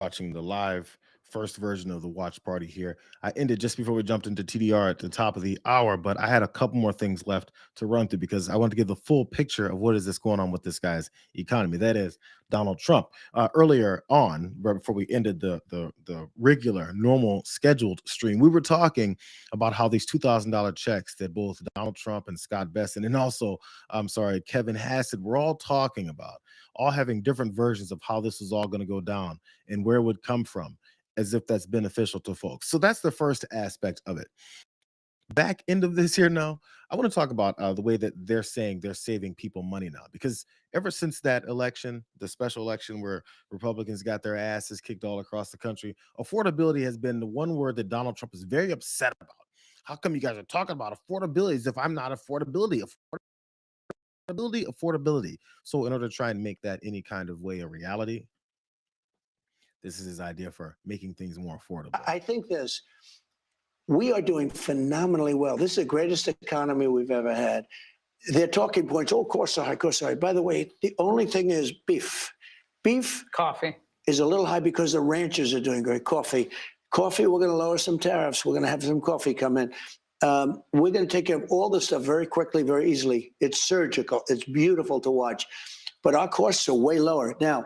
watching the live first version of the watch party here. I ended just before we jumped into TDR at the top of the hour, but I had a couple more things left to run through because I want to give the full picture of what is this going on with this guy's economy. That is Donald Trump. Earlier on, right before we ended the regular, normal, scheduled stream, we were talking about how these $2,000 checks that both Donald Trump and Scott Besson and also, I'm sorry, Kevin Hassett were all talking about, all having different versions of how this was all going to go down and where it would come from, as if that's beneficial to folks. So that's the first aspect of it. Back end of this here now, I want to talk about the way that they're saying they're saving people money now, because ever since that election, the special election where Republicans got their asses kicked all across the country, affordability has been the one word that Donald Trump is very upset about. How come you guys are talking about affordability as if I'm not affordability? So in order to try and make that any kind of way a reality, this is his idea for making things more affordable. I think this. We are doing phenomenally well. This is the greatest economy we've ever had. Their talking points, oh, costs are high, costs are high. By the way, the only thing is beef. Beef Coffee. is a little high because the ranchers are doing great. Coffee, we're going to lower some tariffs. We're going to have some coffee come in. We're going to take care of all this stuff very quickly, very easily. It's surgical. It's beautiful to watch. But our costs are way lower. Now,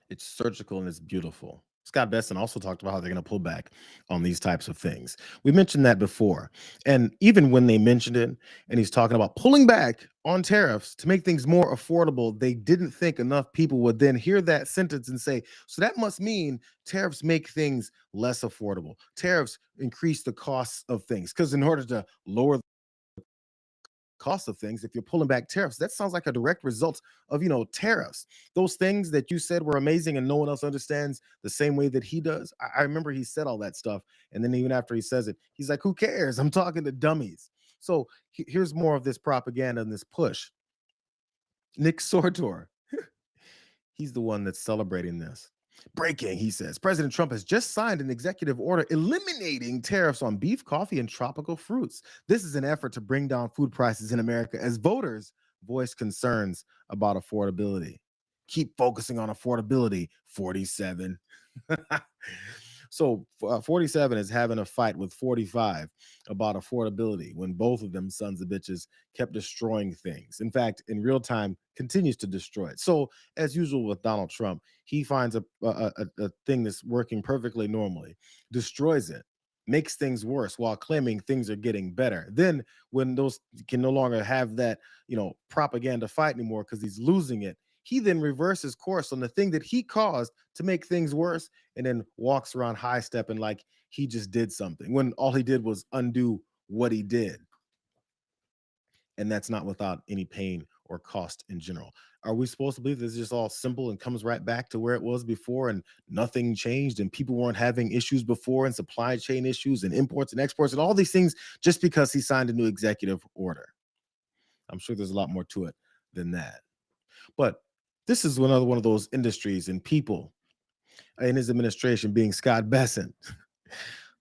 it's surgical and it's beautiful. Scott Besson also talked about how they're going to pull back on these types of things. We mentioned that before. And even when they mentioned it, and he's talking about pulling back on tariffs to make things more affordable, they didn't think enough people would then hear that sentence and say, so that must mean tariffs make things less affordable. Tariffs increase the costs of things, because in order to lower cost of things, if you're pulling back tariffs, that sounds like a direct result of tariffs. Those things that you said were amazing and no one else understands the same way that he does. I remember he said all that stuff, and then even after he says it, he's like, who cares? I'm talking to dummies. So here's more of this propaganda and this push. Nick Sortor, he's the one that's celebrating this. Breaking, he says, President Trump has just signed an executive order eliminating tariffs on beef, coffee, and tropical fruits. This is an effort to bring down food prices in America as voters voice concerns about affordability. Keep focusing on affordability, 47. So 47 is having a fight with 45 about affordability when both of them sons of bitches kept destroying things. In fact, in real time, continues to destroy it. So as usual with Donald Trump, he finds a thing that's working perfectly normally, destroys it, makes things worse while claiming things are getting better. Then when those can no longer have that, propaganda fight anymore because he's losing it, he then reverses course on the thing that he caused to make things worse and then walks around high stepping like he just did something when all he did was undo what he did. And that's not without any pain or cost in general. Are we supposed to believe this is just all simple and comes right back to where it was before and nothing changed and people weren't having issues before and supply chain issues and imports and exports and all these things just because he signed a new executive order? I'm sure there's a lot more to it than that. But this is another one of those industries and people in his administration, being Scott Besson,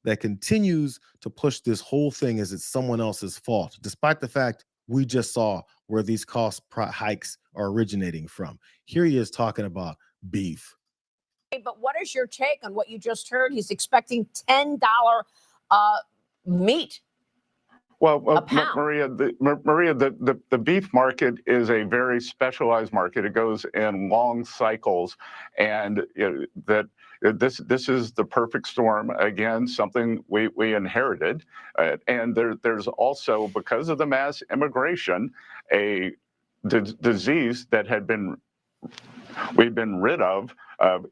that continues to push this whole thing as it's someone else's fault, despite the fact we just saw where these cost hikes are originating from. Here he is talking about beef. But what is your take on what you just heard? He's expecting $10 meat. Well, Maria, the beef market is a very specialized market. It goes in long cycles, and this is the perfect storm. Again, something we inherited, and there's also, because of the mass immigration, a disease that we've been rid of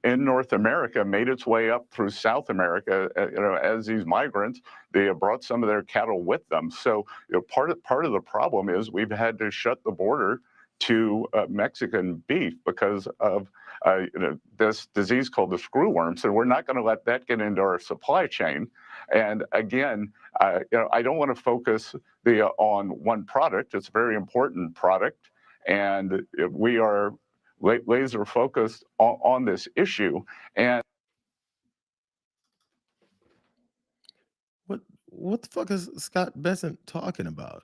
in North America, made its way up through South America. As these migrants, they have brought some of their cattle with them. So part of the problem is we've had to shut the border to Mexican beef because of this disease called the screwworm. So we're not going to let that get into our supply chain. And again, I don't want to focus on one product. It's a very important product, and we are laser focused on this issue. And what the fuck is Scott Besson talking about?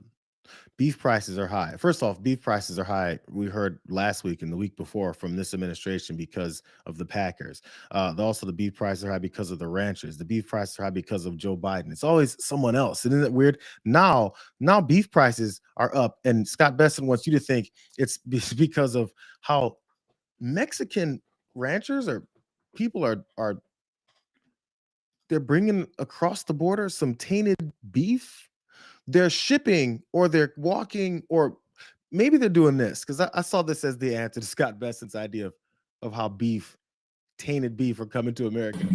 beef prices are high. First off, beef prices are high. We heard last week and the week before from this administration because of the Packers. Also, the beef prices are high because of the ranchers. The beef prices are high because of Joe Biden. It's always someone else. Isn't it weird? Now beef prices are up, and Scott Besson wants you to think it's because of how Mexican ranchers or people are they're bringing across the border some tainted beef. They're shipping or they're walking, or maybe they're doing this because I saw this as the answer to Scott Besson's idea of how tainted beef are coming to America.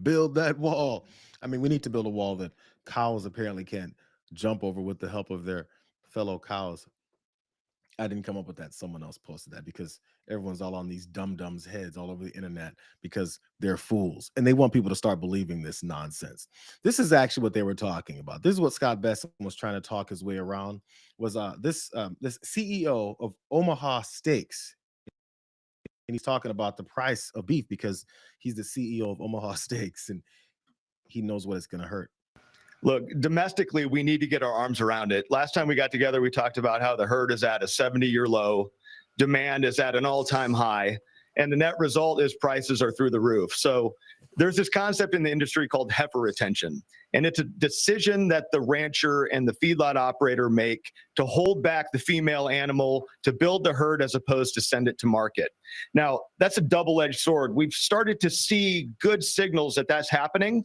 Build that wall. I mean, we need to build a wall that cows apparently can't jump over with the help of their fellow cows. I didn't come up with that. Someone else posted that because everyone's all on these dum-dums heads all over the internet because they're fools and they want people to start believing this nonsense. This is actually what they were talking about. This is what Scott Besson was trying to talk his way around was this CEO of Omaha Steaks. And he's talking about the price of beef because he's the CEO of Omaha Steaks and he knows what it's going to hurt. Look, domestically, we need to get our arms around it. Last time we got together, we talked about how the herd is at a 70-year low, demand is at an all-time high, and the net result is prices are through the roof. So there's this concept in the industry called heifer retention, and it's a decision that the rancher and the feedlot operator make to hold back the female animal to build the herd as opposed to send it to market. Now, that's a double-edged sword. We've started to see good signals that that's happening,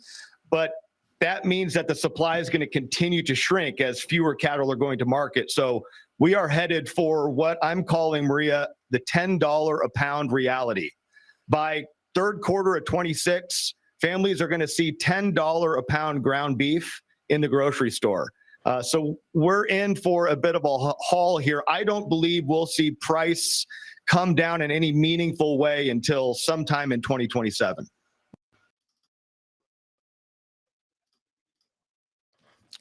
but that means that the supply is going to continue to shrink as fewer cattle are going to market. So we are headed for what I'm calling, Maria, the $10 a pound reality. By third quarter of 26, families are going to see $10 a pound ground beef in the grocery store. So we're in for a bit of a haul here. I don't believe we'll see price come down in any meaningful way until sometime in 2027.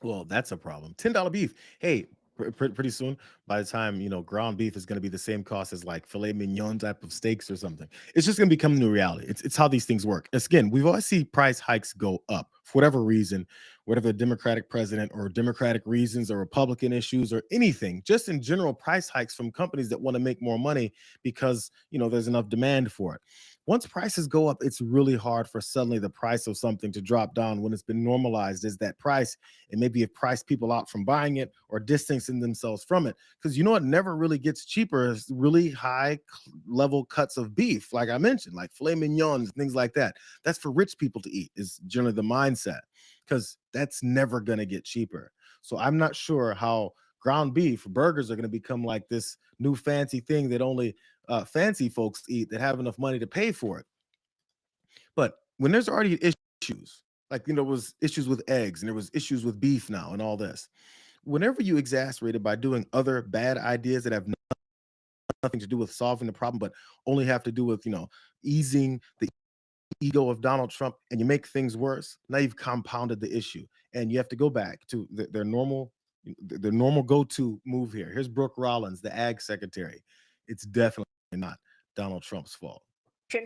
Well, that's a problem. $10 beef. Hey, pretty soon, by the time, ground beef is going to be the same cost as like filet mignon type of steaks or something. It's just going to become a new reality. It's how these things work. It's, again, we've always seen price hikes go up for whatever reason, whatever the Democratic president or Democratic reasons or Republican issues or anything, just in general, price hikes from companies that want to make more money because, there's enough demand for it. Once prices go up, it's really hard for suddenly the price of something to drop down when it's been normalized as that price, and maybe have priced people out from buying it or distancing themselves from it. Because it never really gets cheaper is really high level cuts of beef, like I mentioned, like filet mignons, things like that. That's for rich people to eat is generally the mindset, because that's never going to get cheaper. So I'm not sure how ground beef burgers are going to become like this new fancy thing that only fancy folks eat that have enough money to pay for it. But when there's already issues, like, there was issues with eggs and there was issues with beef now and all this, whenever you exacerbate it by doing other bad ideas that have nothing to do with solving the problem, but only have to do with, easing the ego of Donald Trump, and you make things worse, now you've compounded the issue and you have to go back to their normal go-to move here. Here's Brooke Rollins, the ag secretary. It's definitely not Donald Trump's fault.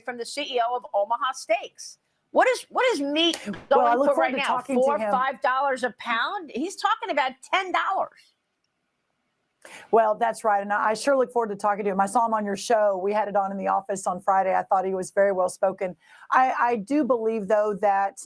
From the CEO of Omaha Steaks. What is meat going for right now? $4 or $5 a pound? He's talking about $10. Well, that's right. And I sure look forward to talking to him. I saw him on your show. We had it on in the office on Friday. I thought he was very well spoken. I do believe, though, that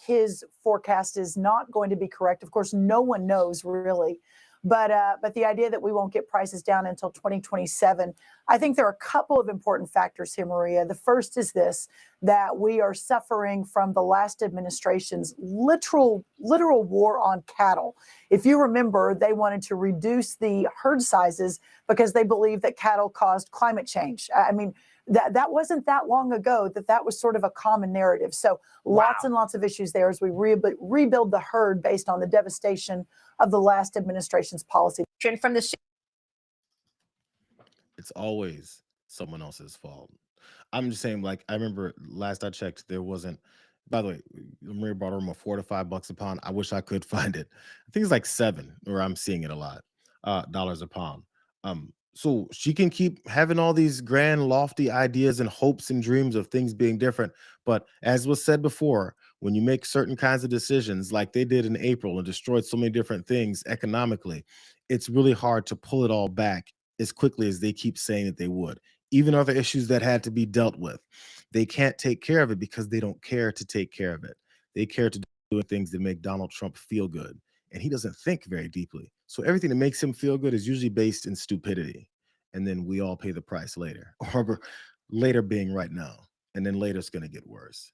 his forecast is not going to be correct. Of course, no one knows really. But the idea that we won't get prices down until 2027, I think there are a couple of important factors here, Maria. The first is this, that we are suffering from the last administration's literal war on cattle. If you remember, they wanted to reduce the herd sizes because they believed that cattle caused climate change. I mean, that wasn't that long ago that was sort of a common narrative. So lots and lots of issues there as we rebuild the herd based on the devastation of the last administration's policy. From the It's always someone else's fault. I'm just saying, like, I remember last I checked, there wasn't, by the way, Maria brought home $4 to $5 a pound. I wish I could find it. I think it's like $7, or I'm seeing it a lot, dollars a pound. So she can keep having all these grand, lofty ideas and hopes and dreams of things being different. But as was said before, when you make certain kinds of decisions like they did in April and destroyed so many different things economically, it's really hard to pull it all back as quickly as they keep saying that they would. Even other issues that had to be dealt with, they can't take care of it because they don't care to take care of it. They care to do things that make Donald Trump feel good. And he doesn't think very deeply. So everything that makes him feel good is usually based in stupidity. And then we all pay the price later, or later being right now. And then later it's going to get worse.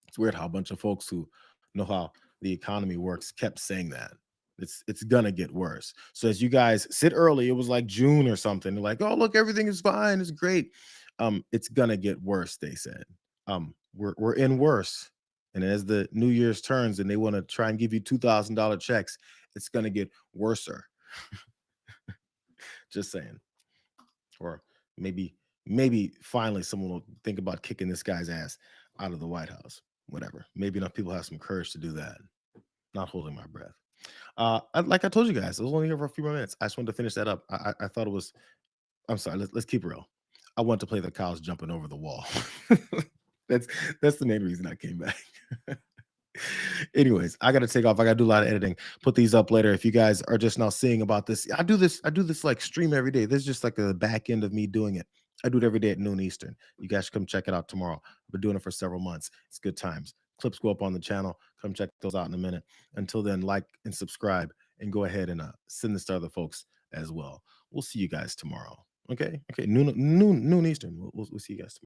It's weird how a bunch of folks who know how the economy works kept saying that. It's gonna get worse. So as you guys sit early, it was like June or something. They're like, oh, look, everything is fine, it's great. It's gonna get worse, they said. We're in worse. And as the New Year's turns and they want to try and give you $2,000 checks, it's gonna get worser. Just saying. Or maybe finally someone will think about kicking this guy's ass out of the White House. Whatever. Maybe enough people have some courage to do that. Not holding my breath. Like I told you guys, I was only here for a few more minutes. I just wanted to finish that up. I thought it was. I'm sorry. Let's keep it real. I want to play the cows jumping over the wall. that's the main reason I came back. Anyways, I gotta take off. I gotta do a lot of editing. Put these up later. If you guys are just now seeing about this, I do this like stream every day. This is just like the back end of me doing it. I do it every day at noon Eastern. You guys should come check it out tomorrow. I've been doing it for several months. It's good times. Clips go up on the channel. Come check those out in a minute. Until then, like and subscribe and go ahead and send this to other folks as well. We'll see you guys tomorrow. Okay. Noon Eastern. We'll see you guys tomorrow.